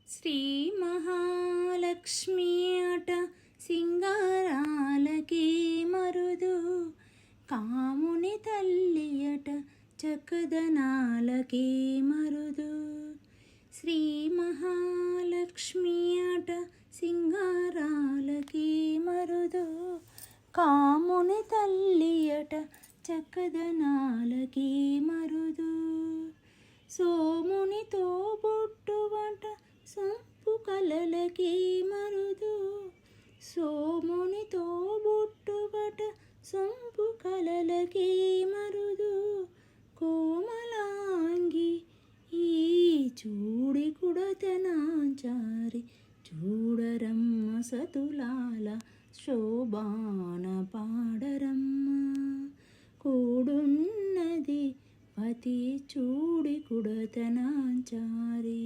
శ్రీ మహాలక్ష్మి అట సింగారాలకి మరుదు, కాముని తల్లి అట చక్కదనాలకి మరుదు. శ్రీ మహాలక్ష్మి అట సింగారాలకి మరుదు, కాముని తల్లి అట చక్కదనాలకి మరుదు. సోమునితో బొట్టువట సొంపు కలలకి మరుదు, సోమునితో బొట్టువట సొంపు కలలకి మరుదు. కోమలాంగి ఈ చూడి కుడతనాచారి, చూడరమ్మ సతులాల శోభాన పాడరమ్మ. కూడున్నది పతి చూడి కుడతనాచారి,